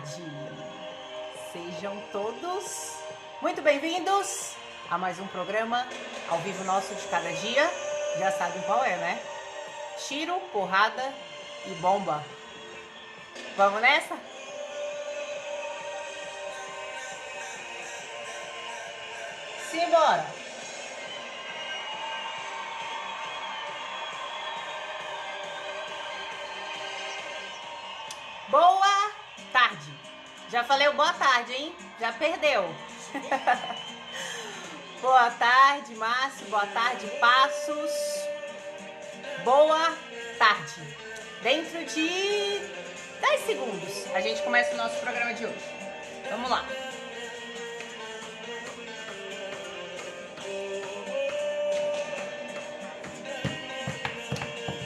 tarde! Sejam todos muito bem-vindos a mais um programa ao vivo nosso de cada dia. Já sabem qual é, né? Tiro, porrada e bomba. Vamos nessa? Simbora! Boa tarde! Já falei o boa tarde, hein? Já perdeu. Boa tarde, Márcio. Boa tarde, Passos. Boa tarde. Dentro de 10 segundos a gente começa o nosso programa de hoje. Vamos lá.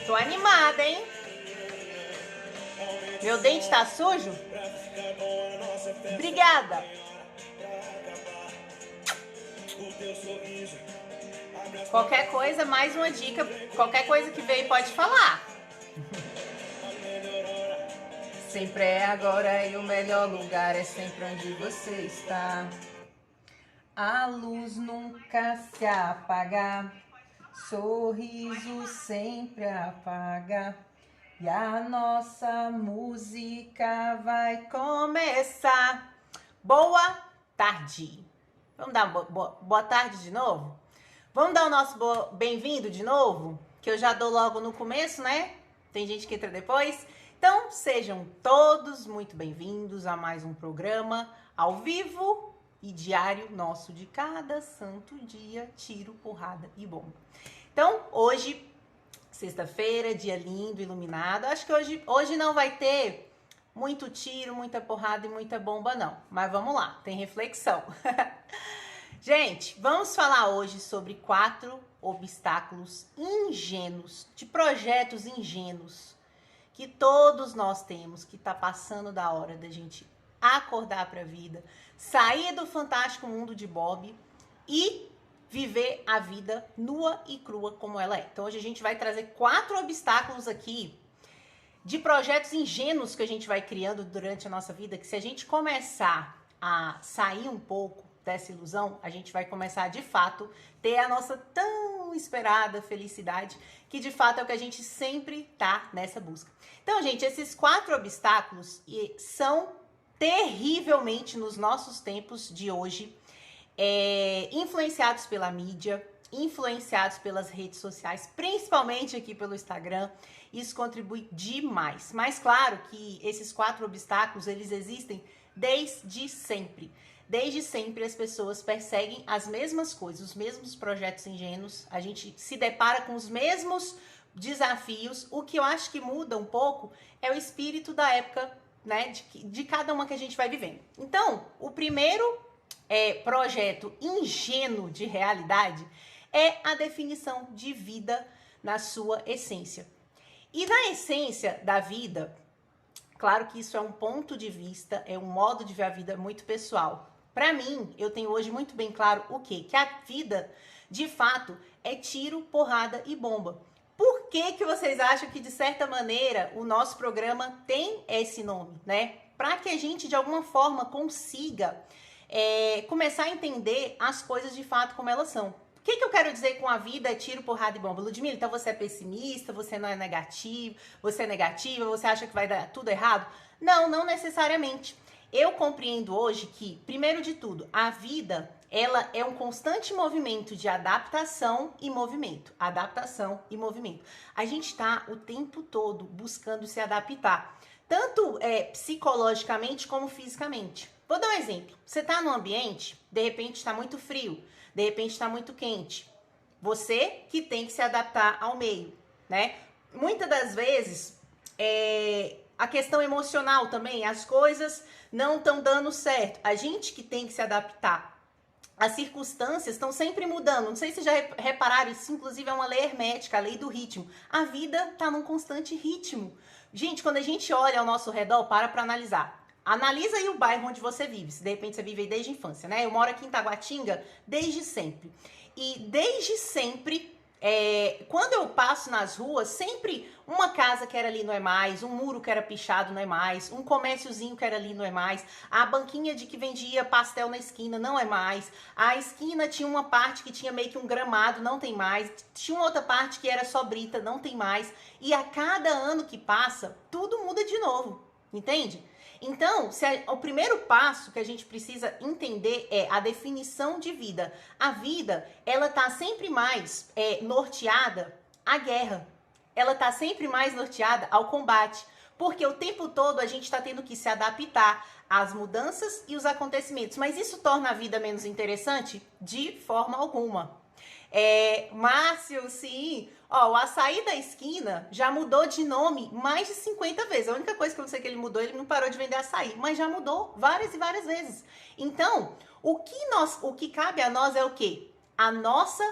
Tô animada, hein? Meu dente tá sujo? Obrigada! Qualquer coisa, mais uma dica. Qualquer coisa que veio pode falar. Sempre é agora e o melhor lugar é sempre onde você está. A luz nunca se apaga, sorriso sempre apaga. E a nossa música vai começar. Boa tarde. Vamos dar uma boa tarde de novo? Vamos dar o nosso bem-vindo de novo? Que eu já dou logo no começo, né? Tem gente que entra depois. Então, sejam todos muito bem-vindos a mais um programa ao vivo e diário nosso de cada santo dia, tiro, porrada e bomba. Então, hoje... sexta-feira, dia lindo, iluminado. Acho que hoje não vai ter muito tiro, muita porrada e muita bomba, não. Mas vamos lá, tem reflexão. Gente, vamos falar hoje sobre 4 obstáculos ingênuos, de projetos ingênuos, que todos nós temos, que tá passando da hora da gente acordar para a vida, sair do fantástico mundo de Bob e viver a vida nua e crua como ela é. Então hoje a gente vai trazer 4 obstáculos aqui de projetos ingênuos que a gente vai criando durante a nossa vida, que se a gente começar a sair um pouco dessa ilusão, a gente vai começar de fato ter a nossa tão esperada felicidade, que de fato é o que a gente sempre tá nessa busca. Então, gente, esses 4 obstáculos são terrivelmente nos nossos tempos de hoje, influenciados pela mídia, influenciados pelas redes sociais, principalmente aqui pelo Instagram. Isso contribui demais. Mas claro que esses 4 obstáculos, eles existem desde sempre. Desde sempre as pessoas perseguem as mesmas coisas, os mesmos projetos ingênuos. A gente se depara com os mesmos desafios. O que eu acho que muda um pouco é o espírito da época, né, de cada uma que a gente vai vivendo. Então, o primeiro projeto ingênuo de realidade é a definição de vida na sua essência. E na essência da vida, claro que isso é um ponto de vista, é um modo de ver a vida muito pessoal. Para mim, eu tenho hoje muito bem claro o quê? Que a vida, de fato, é tiro, porrada e bomba. Por que vocês acham que, de certa maneira, o nosso programa tem esse nome, né? Para que a gente, de alguma forma, consiga começar a entender as coisas de fato como elas são. O que eu quero dizer com a vida é tiro, porrada e bomba? Ludmila, então você é pessimista, você não é negativo, você é negativa, você acha que vai dar tudo errado? Não, não necessariamente. Eu compreendo hoje que, primeiro de tudo, a vida, ela é um constante movimento de adaptação e movimento. Adaptação e movimento. A gente está o tempo todo buscando se adaptar, tanto psicologicamente como fisicamente. Vou dar um exemplo. Você está num ambiente, de repente está muito frio, de repente está muito quente. Você que tem que se adaptar ao meio, né? Muitas das vezes, a questão emocional também, as coisas não estão dando certo. A gente que tem que se adaptar. As circunstâncias estão sempre mudando. Não sei se já repararam, isso inclusive é uma lei hermética, a lei do ritmo. A vida está num constante ritmo. Gente, quando a gente olha ao nosso redor, para analisar. Analisa aí o bairro onde você vive, se de repente você vive aí desde a infância, né? Eu moro aqui em Taguatinga desde sempre. E desde sempre Quando eu passo nas ruas, sempre uma casa que era ali não é mais, um muro que era pichado não é mais, um comérciozinho que era ali não é mais, a banquinha de que vendia pastel na esquina não é mais, a esquina tinha uma parte que tinha meio que um gramado, não tem mais, tinha uma outra parte que era só brita, não tem mais, e a cada ano que passa, tudo muda de novo, entende? Então, o primeiro passo que a gente precisa entender é a definição de vida. A vida, ela tá sempre mais norteada à guerra. Ela tá sempre mais norteada ao combate. Porque o tempo todo a gente está tendo que se adaptar às mudanças e os acontecimentos. Mas isso torna a vida menos interessante? De forma alguma. Márcio, sim. Ó, o açaí da esquina já mudou de nome mais de 50 vezes. A única coisa que eu não sei que ele mudou, ele não parou de vender açaí, mas já mudou várias e várias vezes. Então, o que cabe a nós é o quê? A nossa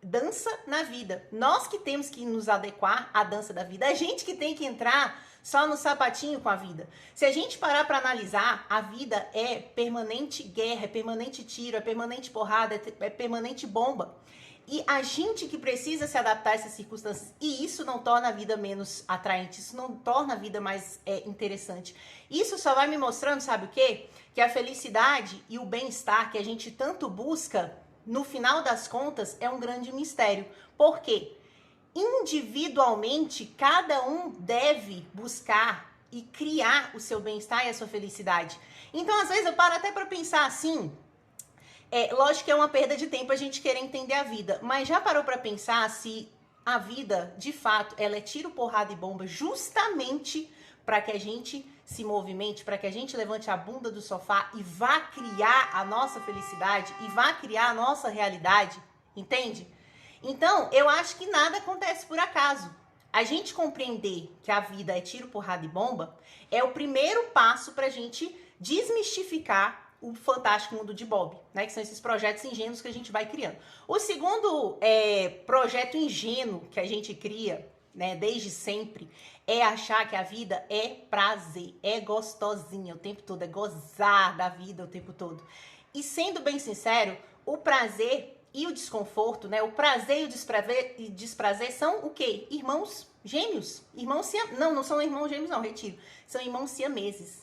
dança na vida. Nós que temos que nos adequar à dança da vida. A gente que tem que entrar só no sapatinho com a vida. Se a gente parar para analisar, a vida é permanente guerra, é permanente tiro, é permanente porrada, é permanente bomba. E a gente que precisa se adaptar a essas circunstâncias, e isso não torna a vida menos atraente, isso não torna a vida mais interessante. Isso só vai me mostrando, sabe o quê? Que a felicidade e o bem-estar que a gente tanto busca, no final das contas, é um grande mistério. Por quê? Individualmente, cada um deve buscar e criar o seu bem-estar e a sua felicidade. Então, às vezes, eu paro até para pensar assim... lógico que é uma perda de tempo a gente querer entender a vida, mas já parou para pensar se a vida, de fato, ela é tiro, porrada e bomba justamente para que a gente se movimente, para que a gente levante a bunda do sofá e vá criar a nossa felicidade e vá criar a nossa realidade, entende? Então, eu acho que nada acontece por acaso. A gente compreender que a vida é tiro, porrada e bomba é o primeiro passo para a gente desmistificar o Fantástico Mundo de Bob, né? Que são esses projetos ingênuos que a gente vai criando. O segundo projeto ingênuo que a gente cria, né, desde sempre, é achar que a vida é prazer, é gostosinha o tempo todo, é gozar da vida o tempo todo. E sendo bem sincero, o prazer e o desconforto, né? O prazer e o desprazer são o quê? Irmãos gêmeos. Não são irmãos gêmeos, não, retiro. São irmãos siameses.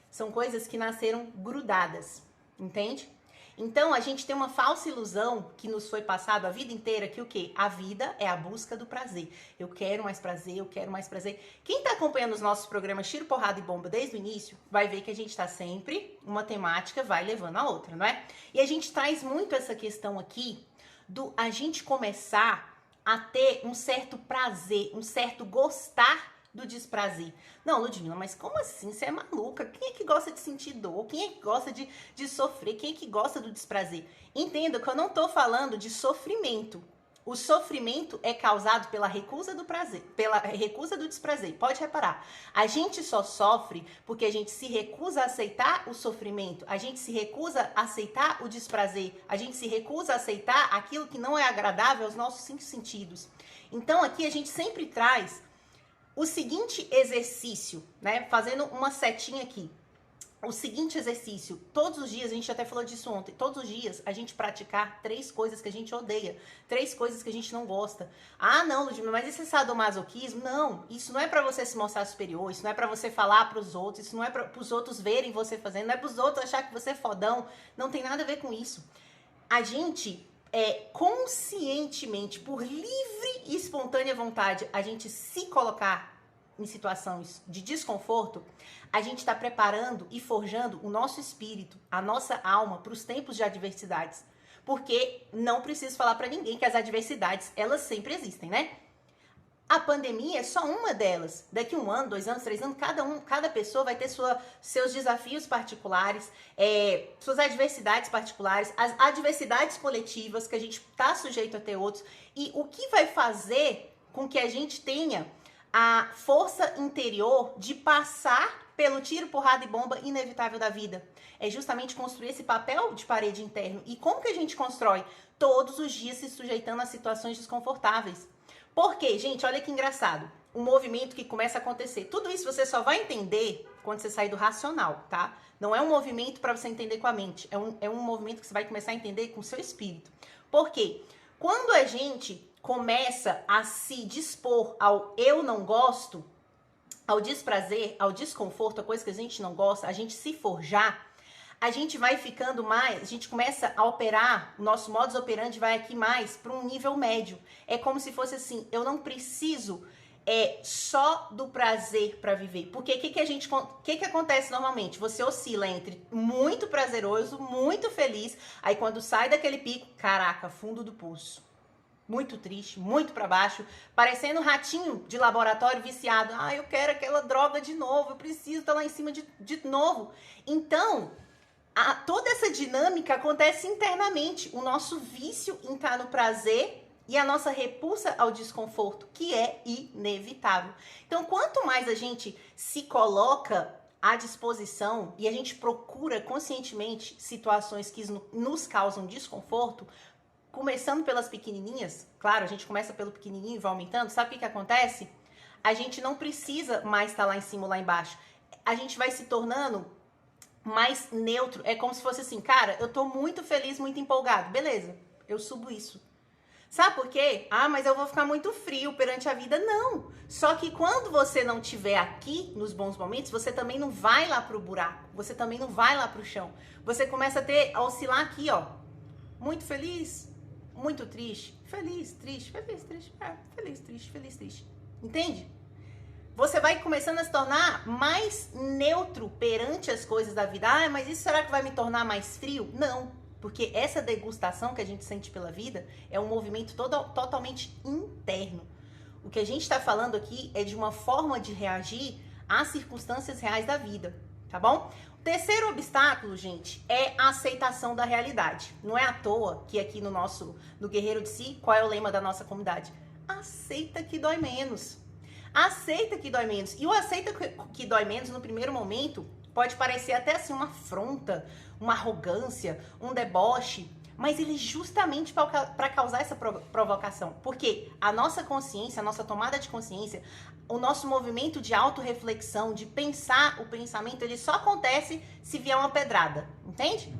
São coisas que nasceram grudadas, entende? Então, a gente tem uma falsa ilusão que nos foi passado a vida inteira que o quê? A vida é a busca do prazer. Eu quero mais prazer, eu quero mais prazer. Quem tá acompanhando os nossos programas Tiro, Porrada e Bomba desde o início, vai ver que a gente tá sempre, uma temática vai levando a outra, não é? E a gente traz muito essa questão aqui do a gente começar a ter um certo prazer, um certo gostar do desprazer. Não, Ludmila, mas como assim? Você é maluca? Quem é que gosta de sentir dor? Quem é que gosta de sofrer? Quem é que gosta do desprazer? Entenda que eu não tô falando de sofrimento. O sofrimento é causado pela recusa do prazer, pela recusa do desprazer. Pode reparar. A gente só sofre porque a gente se recusa a aceitar o sofrimento. A gente se recusa a aceitar o desprazer. A gente se recusa a aceitar aquilo que não é agradável aos nossos 5 sentidos. Então, aqui a gente sempre traz o seguinte exercício, né? Fazendo uma setinha aqui. O seguinte exercício, todos os dias, a gente até falou disso ontem, todos os dias a gente praticar 3 coisas que a gente odeia, 3 coisas que a gente não gosta. Ah, não, Ludmila, mas esse é sadomasoquismo? Não, isso não é pra você se mostrar superior, isso não é pra você falar pros outros, isso não é para os outros verem você fazendo, não é pros outros achar que você é fodão, não tem nada a ver com isso. A gente conscientemente, por livre e espontânea vontade, a gente se colocar em situações de desconforto, a gente está preparando e forjando o nosso espírito, a nossa alma para os tempos de adversidades. Porque não preciso falar para ninguém que as adversidades, elas sempre existem, né? A pandemia é só uma delas. Daqui 1 ano, 2 anos, 3 anos, cada pessoa vai ter seus desafios particulares, suas adversidades particulares, as adversidades coletivas que a gente está sujeito a ter outros. E o que vai fazer com que a gente tenha a força interior de passar pelo tiro, porrada e bomba inevitável da vida? É justamente construir esse papel de parede interno. E como que a gente constrói? Todos os dias se sujeitando a situações desconfortáveis. Por quê, gente? Olha que engraçado. Um movimento que começa a acontecer. Tudo isso você só vai entender quando você sair do racional, tá? Não é um movimento para você entender com a mente. É um movimento que você vai começar a entender com o seu espírito. Por quê? Quando a gente começa a se dispor ao eu não gosto, ao desprazer, ao desconforto, a coisa que a gente não gosta, a gente se forjar, a gente vai ficando mais, a gente começa a operar, o nosso modus operandi vai aqui mais para um nível médio. É como se fosse assim, eu não preciso só do prazer para viver. Porque o que acontece normalmente? Você oscila entre muito prazeroso, muito feliz, aí quando sai daquele pico, caraca, fundo do poço. Muito triste, muito para baixo, parecendo um ratinho de laboratório viciado. Ah, eu quero aquela droga de novo, eu preciso estar lá em cima de novo. Então, toda essa dinâmica acontece internamente. O nosso vício em estar no prazer e a nossa repulsa ao desconforto, que é inevitável. Então, quanto mais a gente se coloca à disposição e a gente procura conscientemente situações que nos causam desconforto, começando pelas pequenininhas, claro, a gente começa pelo pequenininho e vai aumentando, sabe o que acontece? A gente não precisa mais estar lá em cima ou lá embaixo. A gente vai se tornando mais neutro. É como se fosse assim, cara, eu tô muito feliz, muito empolgado. Beleza, eu subo isso. Sabe por quê? Ah, mas eu vou ficar muito frio perante a vida. Não. Só que quando você não estiver aqui nos bons momentos, você também não vai lá pro buraco. Você também não vai lá pro chão. Você começa a oscilar aqui, ó. Muito feliz, muito triste. Feliz, triste, feliz, triste. Feliz, triste, feliz, triste. Entende? Você vai começando a se tornar mais neutro perante as coisas da vida. Ah, mas isso será que vai me tornar mais frio? Não. Porque essa degustação que a gente sente pela vida é um movimento totalmente interno. O que a gente está falando aqui é de uma forma de reagir às circunstâncias reais da vida, tá bom? O terceiro obstáculo, gente, é a aceitação da realidade. Não é à toa que aqui no Guerreiro de Si, qual é o lema da nossa comunidade? Aceita que dói menos. Aceita que dói menos. E o aceita que dói menos, no primeiro momento, pode parecer até assim uma afronta, uma arrogância, um deboche, mas ele justamente para causar essa provocação. Porque a nossa consciência, a nossa tomada de consciência, o nosso movimento de autorreflexão, de pensar o pensamento, ele só acontece se vier uma pedrada, entende?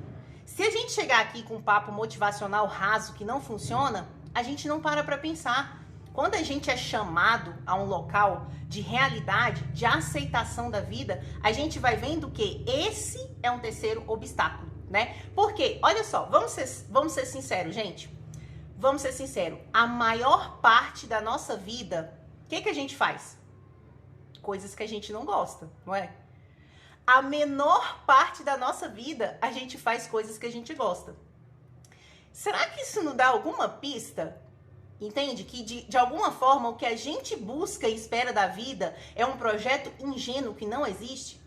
Se a gente chegar aqui com um papo motivacional raso que não funciona, a gente não para pensar. Quando a gente é chamado a um local de realidade, de aceitação da vida, a gente vai vendo que esse é um terceiro obstáculo, né? Porque, olha só, vamos ser sinceros, gente. Vamos ser sinceros. A maior parte da nossa vida, o que a gente faz? Coisas que a gente não gosta, não é? A menor parte da nossa vida, a gente faz coisas que a gente gosta. Será que isso não dá alguma pista? Entende? Que de alguma forma o que a gente busca e espera da vida é um projeto ingênuo que não existe?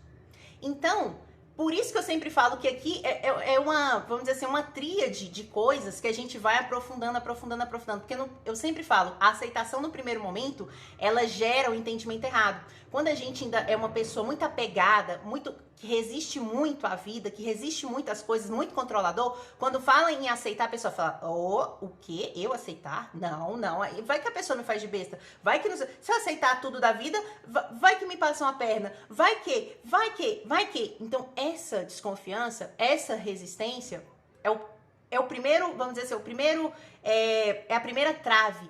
Então, por isso que eu sempre falo que aqui é uma, vamos dizer assim, uma tríade de coisas que a gente vai aprofundando. Porque eu sempre falo, a aceitação no primeiro momento, ela gera um entendimento errado. Quando a gente ainda é uma pessoa muito apegada, que resiste muito à vida, que resiste muito às coisas, muito controlador, quando fala em aceitar, a pessoa fala, o quê? Eu aceitar? Não. Vai que a pessoa me faz de besta. Vai que, se eu aceitar tudo da vida, vai que me passa uma perna. Vai que. Então, essa desconfiança, essa resistência é o primeiro, vamos dizer assim, é a primeira trave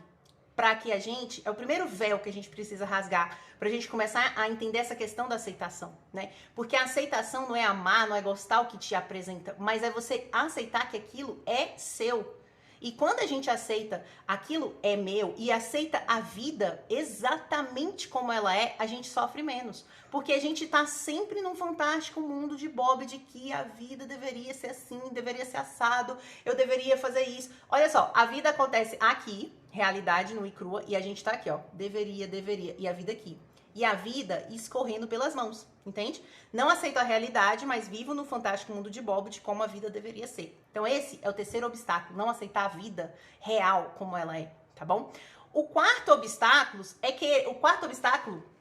para que a gente, é o primeiro véu que a gente precisa rasgar pra gente começar a entender essa questão da aceitação, né? Porque a aceitação não é amar, não é gostar o que te apresenta, mas é você aceitar que aquilo é seu. E quando a gente aceita aquilo é meu e aceita a vida exatamente como ela é, a gente sofre menos. Porque a gente tá sempre num fantástico mundo de Bob, de que a vida deveria ser assim, deveria ser assado, eu deveria fazer isso. Olha só, a vida acontece aqui, realidade nua e crua, e a gente tá aqui, ó, deveria, e a vida aqui. E a vida escorrendo pelas mãos, entende? Não aceito a realidade, mas vivo no fantástico mundo de Bob de como a vida deveria ser. Então esse é o terceiro obstáculo, não aceitar a vida real como ela é, tá bom? O quarto obstáculo,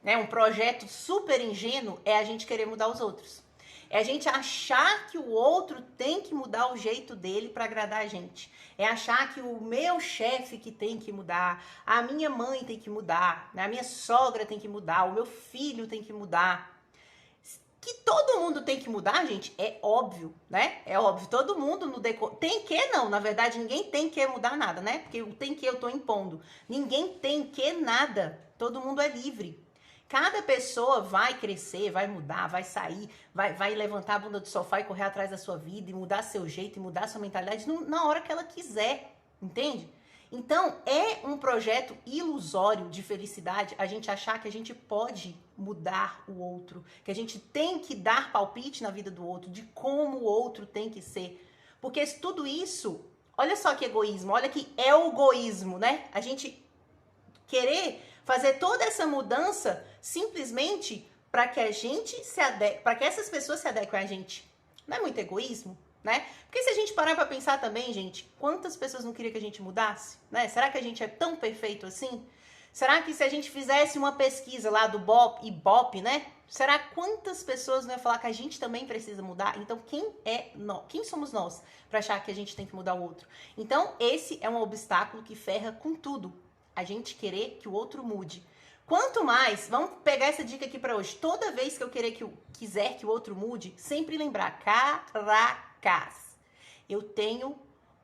né, um projeto super ingênuo, é a gente querer mudar os outros. É a gente achar que o outro tem que mudar o jeito dele para agradar a gente. É achar que o meu chefe que tem que mudar, a minha mãe tem que mudar, a minha sogra tem que mudar, o meu filho tem que mudar. Que todo mundo tem que mudar, gente, é óbvio, né? É óbvio, todo mundo no decor... Tem que não, na verdade, ninguém tem que mudar nada, né? Porque o tem que eu tô impondo. Ninguém tem que nada, todo mundo é livre. Cada pessoa vai crescer, vai mudar, vai sair, vai levantar a bunda do sofá e correr atrás da sua vida, e mudar seu jeito, e mudar sua mentalidade na hora que ela quiser, entende? Então, é um projeto ilusório de felicidade a gente achar que a gente pode mudar o outro, que a gente tem que dar palpite na vida do outro, de como o outro tem que ser. Porque tudo isso, olha só que egoísmo, olha que é o egoísmo, né? A gente querer fazer toda essa mudança simplesmente para que a gente se adeque, para que essas pessoas se adequem a gente. Não é muito egoísmo, né? Porque se a gente parar para pensar também, gente, quantas pessoas não queriam que a gente mudasse, né? Será que a gente é tão perfeito assim? Será que se a gente fizesse uma pesquisa lá do Ibope, né? Será quantas pessoas não iam falar que a gente também precisa mudar? Então, quem somos nós para achar que a gente tem que mudar o outro? Então, esse é um obstáculo que ferra com tudo. A gente querer que o outro mude. Quanto mais, vamos pegar essa dica aqui para hoje. Toda vez que eu quiser que o outro mude, sempre lembrar, caracas, eu tenho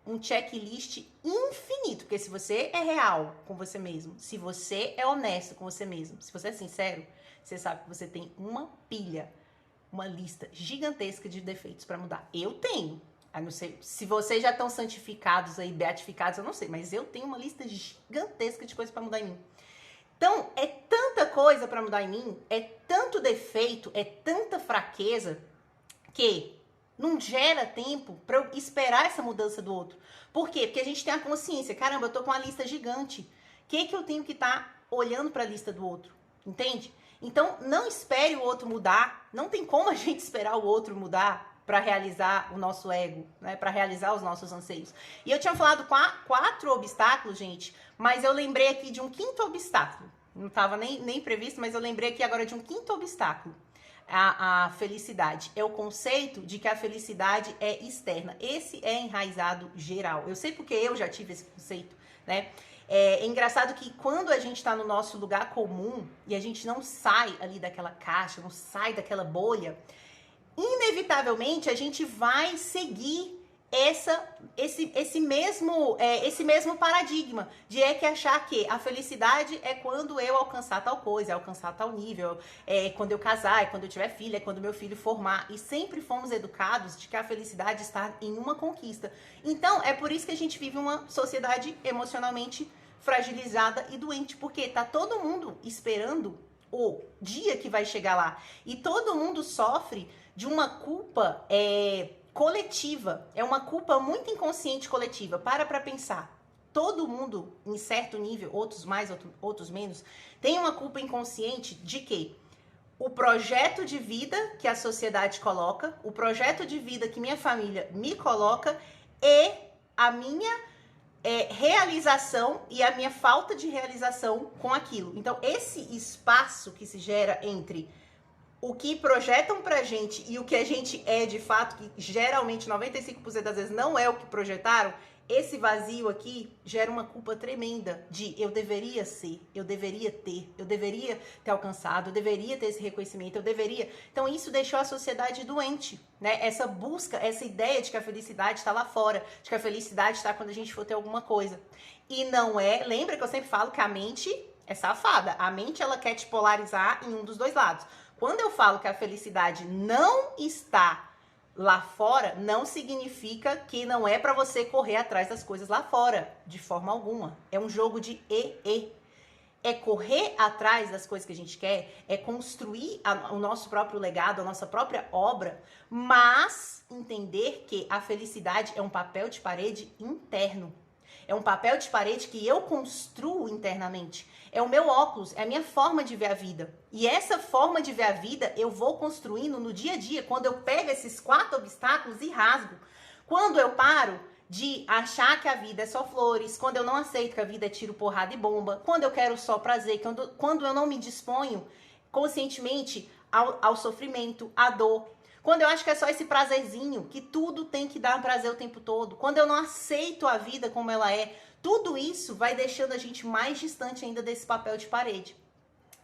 um checklist infinito, porque se você é real com você mesmo, se você é honesto com você mesmo, se você é sincero, você sabe que você tem uma pilha, uma lista gigantesca de defeitos para mudar. Eu tenho. Eu não sei, se vocês já estão santificados aí, beatificados, eu não sei, mas eu tenho uma lista gigantesca de coisas para mudar em mim. Então, é tanta coisa para mudar em mim, é tanto defeito, é tanta fraqueza, que não gera tempo para eu esperar essa mudança do outro. Por quê? Porque a gente tem a consciência, caramba, eu tô com uma lista gigante. O que eu tenho que estar olhando para a lista do outro? Entende? Então, não espere o outro mudar, não tem como a gente esperar o outro mudar para realizar o nosso ego, né? Para realizar os nossos anseios. E eu tinha falado 4 obstáculos, gente, mas eu lembrei aqui de um 5º obstáculo. Não estava nem previsto, mas eu lembrei aqui agora de um 5º obstáculo. A felicidade. É o conceito de que a felicidade é externa. Esse é enraizado geral. Eu sei porque eu já tive esse conceito, né? É engraçado que quando a gente está no nosso lugar comum e a gente não sai ali daquela caixa, não sai daquela bolha, inevitavelmente a gente vai seguir esse mesmo paradigma de que achar que a felicidade é quando eu alcançar tal coisa, é alcançar tal nível, é quando eu casar, é quando eu tiver filho, é quando meu filho formar. E sempre fomos educados de que a felicidade está em uma conquista. Então, é por isso que a gente vive uma sociedade emocionalmente fragilizada e doente, porque tá todo mundo esperando o dia que vai chegar lá. E todo mundo sofre de uma culpa coletiva. É uma culpa muito inconsciente coletiva. Para pensar. Todo mundo, em certo nível, outros mais, outros menos, tem uma culpa inconsciente de que o projeto de vida que a sociedade coloca, o projeto de vida que minha família me coloca e a minha realização e a minha falta de realização com aquilo. Então, esse espaço que se gera entre o que projetam pra gente e o que a gente é de fato, que geralmente 95% das vezes não é o que projetaram, esse vazio aqui gera uma culpa tremenda de eu deveria ser, eu deveria ter alcançado, eu deveria ter esse reconhecimento, eu deveria. Então isso deixou a sociedade doente, né? Essa busca, essa ideia de que a felicidade está lá fora, de que a felicidade está quando a gente for ter alguma coisa. E não é, lembra que eu sempre falo que a mente é safada, a mente ela quer te polarizar em um dos dois lados. Quando eu falo que a felicidade não está lá fora, não significa que não é para você correr atrás das coisas lá fora, de forma alguma. É um jogo de e. É correr atrás das coisas que a gente quer, é construir o nosso próprio legado, a nossa própria obra, mas entender que a felicidade é um papel de parede interno. É um papel de parede que eu construo internamente. É o meu óculos, é a minha forma de ver a vida. E essa forma de ver a vida eu vou construindo no dia a dia, quando eu pego esses 4 obstáculos e rasgo. Quando eu paro de achar que a vida é só flores, quando eu não aceito que a vida é tiro, porrada e bomba, quando eu quero só prazer, quando eu não me disponho conscientemente ao sofrimento, à dor. Quando eu acho que é só esse prazerzinho, que tudo tem que dar prazer o tempo todo. Quando eu não aceito a vida como ela é. Tudo isso vai deixando a gente mais distante ainda desse papel de parede.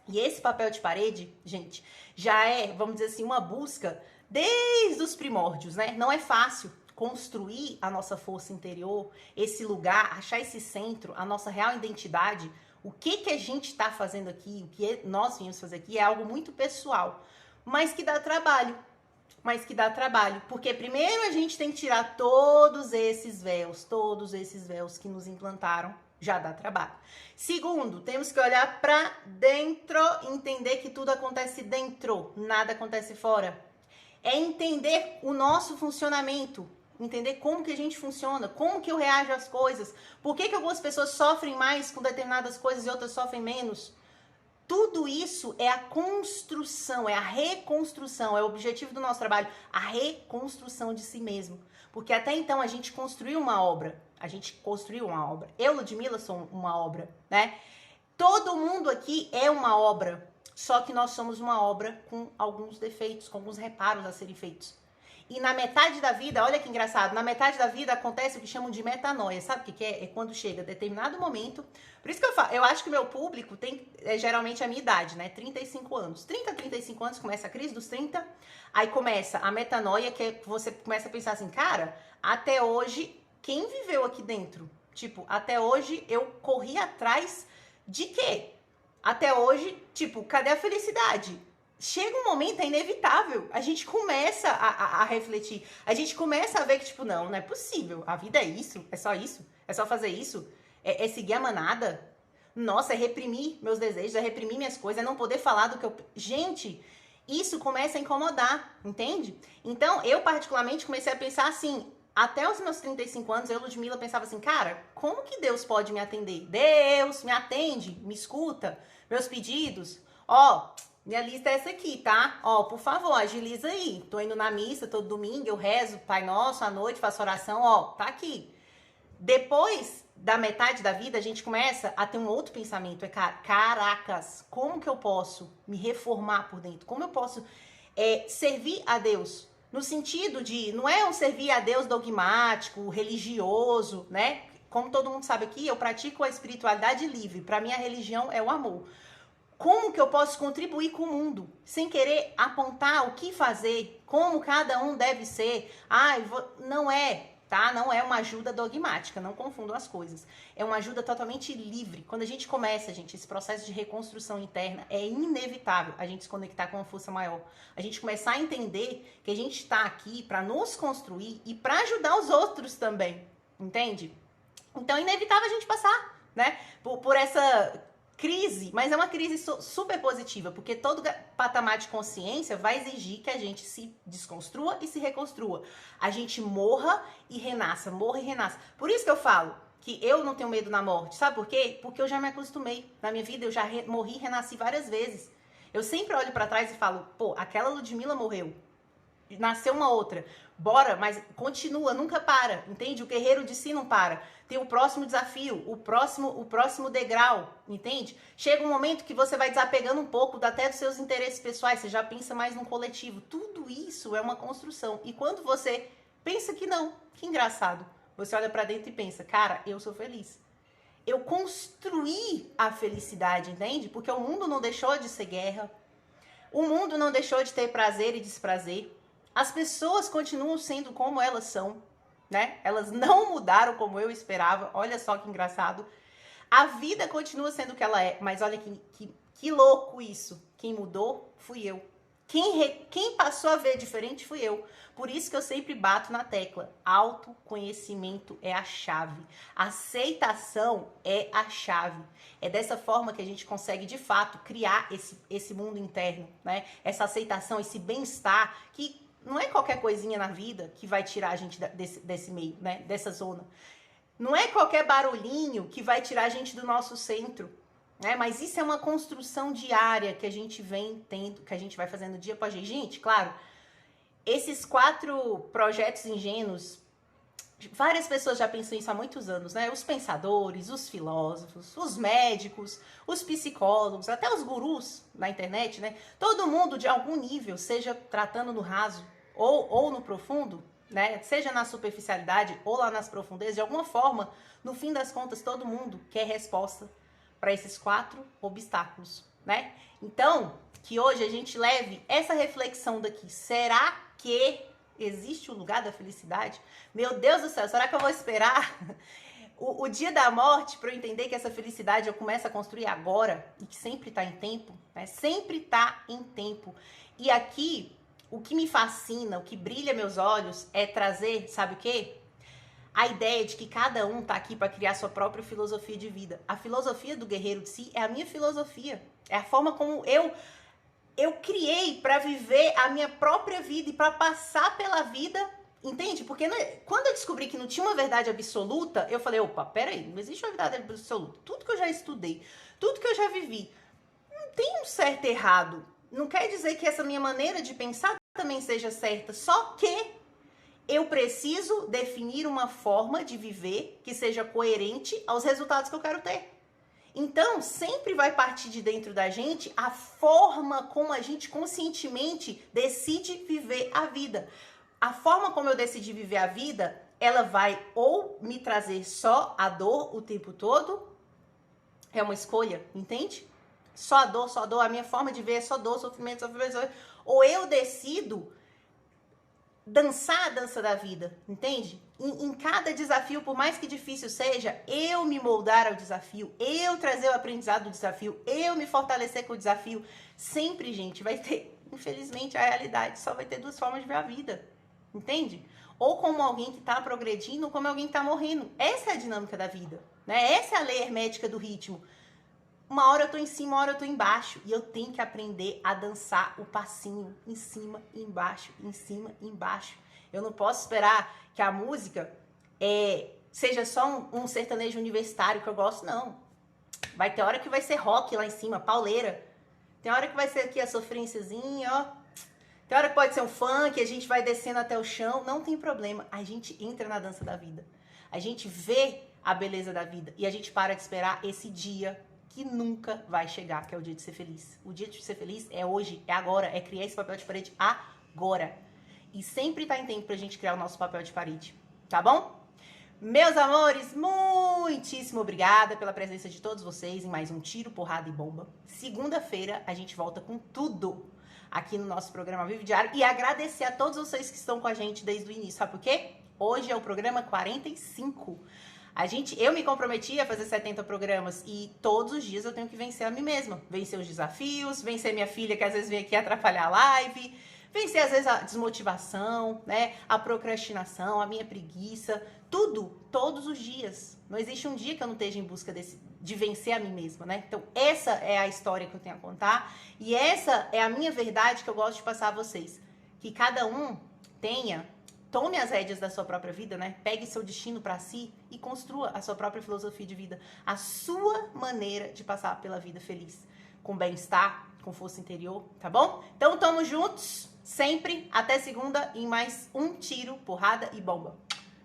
E esse papel de parede, gente, já é, vamos dizer assim, uma busca desde os primórdios, né? Não é fácil construir a nossa força interior, esse lugar, achar esse centro, a nossa real identidade. O que a gente está fazendo aqui, o que nós viemos fazer aqui é algo muito pessoal, mas que dá trabalho. Porque primeiro a gente tem que tirar todos esses véus que nos implantaram, já dá trabalho. Segundo, temos que olhar para dentro, entender que tudo acontece dentro, nada acontece fora. É entender o nosso funcionamento, entender como que a gente funciona, como que eu reajo às coisas, por que algumas pessoas sofrem mais com determinadas coisas e outras sofrem menos. Tudo isso é a construção, é a reconstrução, é o objetivo do nosso trabalho, a reconstrução de si mesmo. Porque até então a gente construiu uma obra, Eu, Ludmilla, sou uma obra, né? Todo mundo aqui é uma obra, só que nós somos uma obra com alguns defeitos, com alguns reparos a serem feitos. E na metade da vida, olha que engraçado, na metade da vida acontece o que chamam de metanoia. Sabe o que é? É quando chega determinado momento. Por isso que eu falo, eu acho que o meu público tem geralmente a minha idade, né? 35 anos. 35 anos começa a crise dos 30, aí começa a metanoia, que é, você começa a pensar assim, cara, até hoje, quem viveu aqui dentro? Tipo, até hoje eu corri atrás de quê? Até hoje, tipo, cadê a felicidade? Chega um momento, é inevitável, a gente começa a refletir, a gente começa a ver que, tipo, não é possível, a vida é isso, é só fazer isso, é seguir a manada, nossa, é reprimir meus desejos, é reprimir minhas coisas, é não poder falar do que eu... Gente, isso começa a incomodar, entende? Então, eu particularmente comecei a pensar assim, até os meus 35 anos, eu, Ludmilla, pensava assim, cara, como que Deus pode me atender? Deus, me atende, me escuta, meus pedidos, ó... Minha lista é essa aqui, tá? Ó, por favor, agiliza aí. Tô indo na missa todo domingo, eu rezo Pai Nosso à noite, faço oração, ó, tá aqui. Depois da metade da vida, a gente começa a ter um outro pensamento. É, caracas, como que eu posso me reformar por dentro? Como eu posso servir a Deus? No sentido de, não é um servir a Deus dogmático, religioso, né? Como todo mundo sabe aqui, eu pratico a espiritualidade livre. Para mim, a religião é o amor. Como que eu posso contribuir com o mundo, sem querer apontar o que fazer, como cada um deve ser? Não é, tá? Não é uma ajuda dogmática, não confundam as coisas. É uma ajuda totalmente livre. Quando a gente começa, gente, esse processo de reconstrução interna, é inevitável a gente se conectar com uma força maior. A gente começar a entender que a gente está aqui para nos construir e para ajudar os outros também, entende? Então é inevitável a gente passar, né, por essa... crise, mas é uma crise super positiva, porque todo patamar de consciência vai exigir que a gente se desconstrua e se reconstrua. A gente morra e renasça, morra e renasça. Por isso que eu falo que eu não tenho medo na morte. Sabe por quê? Porque eu já me acostumei. Na minha vida eu já morri e renasci várias vezes. Eu sempre olho pra trás e falo, pô, aquela Ludmilla morreu. Nasceu uma outra. Bora, mas continua, nunca para, entende? O guerreiro de si não para. Tem o próximo desafio, o próximo degrau, entende? Chega um momento que você vai desapegando um pouco até dos seus interesses pessoais, você já pensa mais no coletivo. Tudo isso é uma construção. E quando você pensa que não, que engraçado, você olha pra dentro e pensa, cara, eu sou feliz. Eu construí a felicidade, entende? Porque o mundo não deixou de ser guerra, o mundo não deixou de ter prazer e desprazer. As pessoas continuam sendo como elas são, né? Elas não mudaram como eu esperava. Olha só que engraçado. A vida continua sendo o que ela é, mas olha que louco isso. Quem mudou fui eu. Quem passou a ver diferente fui eu. Por isso que eu sempre bato na tecla. Autoconhecimento é a chave. Aceitação é a chave. É dessa forma que a gente consegue, de fato, criar esse mundo interno, né? Essa aceitação, esse bem-estar que... não é qualquer coisinha na vida que vai tirar a gente desse meio, né? Dessa zona. Não é qualquer barulhinho que vai tirar a gente do nosso centro, né? Mas isso é uma construção diária que a gente vem tendo, que a gente vai fazendo dia após dia. Gente, claro, esses 4 projetos ingênuos, várias pessoas já pensam isso há muitos anos, né? Os pensadores, os filósofos, os médicos, os psicólogos, até os gurus na internet, né? Todo mundo, de algum nível, seja tratando no raso ou no profundo, né? Seja na superficialidade ou lá nas profundezas, de alguma forma, no fim das contas, todo mundo quer resposta para esses 4 obstáculos. né? Então, que hoje a gente leve essa reflexão daqui. Será que existe um lugar da felicidade? Meu Deus do céu, será que eu vou esperar o dia da morte para eu entender que essa felicidade eu começo a construir agora e que sempre tá em tempo, né? Sempre tá em tempo. E aqui, o que me fascina, o que brilha meus olhos é trazer, sabe o quê? A ideia de que cada um tá aqui para criar sua própria filosofia de vida. A filosofia do guerreiro de si é a minha filosofia. É a forma como eu criei para viver a minha própria vida e para passar pela vida, entende? Porque quando eu descobri que não tinha uma verdade absoluta, eu falei, opa, peraí, não existe uma verdade absoluta. Tudo que eu já estudei, tudo que eu já vivi, não tem um certo e errado. Não quer dizer que essa minha maneira de pensar também seja certa, só que eu preciso definir uma forma de viver que seja coerente aos resultados que eu quero ter. Então, sempre vai partir de dentro da gente a forma como a gente conscientemente decide viver a vida. A forma como eu decidi viver a vida, ela vai ou me trazer só a dor o tempo todo, é uma escolha, entende? Só a dor, a minha forma de ver é só dor, sofrimento, sofrimento. Ou eu decido dançar a dança da vida, entende? Em cada desafio, por mais que difícil seja, eu me moldar ao desafio, eu trazer o aprendizado do desafio, eu me fortalecer com o desafio. Sempre, gente, vai ter, infelizmente, a realidade só vai ter duas formas de ver a vida, entende? Ou como alguém que tá progredindo, ou como alguém que tá morrendo. Essa é a dinâmica da vida, né? Essa é a lei hermética do ritmo. Uma hora eu tô em cima, uma hora eu tô embaixo. E eu tenho que aprender a dançar o passinho em cima e embaixo, em cima e embaixo. Eu não posso esperar que a música seja só um sertanejo universitário que eu gosto, não. Vai ter hora que vai ser rock lá em cima, pauleira. Tem hora que vai ser aqui a sofrênciazinha, ó. Tem hora que pode ser um funk, a gente vai descendo até o chão. Não tem problema. A gente entra na dança da vida. A gente vê a beleza da vida. E a gente para de esperar esse dia que nunca vai chegar, que é o dia de ser feliz. O dia de ser feliz é hoje, é agora, é criar esse papel de parede agora. E sempre tá em tempo pra gente criar o nosso papel de parede, tá bom? Meus amores, muitíssimo obrigada pela presença de todos vocês em mais um Tiro, Porrada e Bomba. Segunda-feira a gente volta com tudo aqui no nosso programa Vive Diário e agradecer a todos vocês que estão com a gente desde o início, sabe por quê? Hoje é o programa 45. Eu me comprometi a fazer 70 programas e todos os dias eu tenho que vencer a mim mesma. Vencer os desafios, vencer minha filha que às vezes vem aqui atrapalhar a live, vencer às vezes a desmotivação, né? A procrastinação, a minha preguiça, tudo, todos os dias. Não existe um dia que eu não esteja em busca de vencer a mim mesma, né? Então essa é a história que eu tenho a contar e essa é a minha verdade que eu gosto de passar a vocês. Que cada um tome as rédeas da sua própria vida, né? Pegue seu destino pra si e construa a sua própria filosofia de vida. A sua maneira de passar pela vida feliz. Com bem-estar, com força interior, tá bom? Então, tamo juntos, sempre. Até segunda em mais um Tiro, Porrada e Bomba.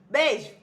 Beijo!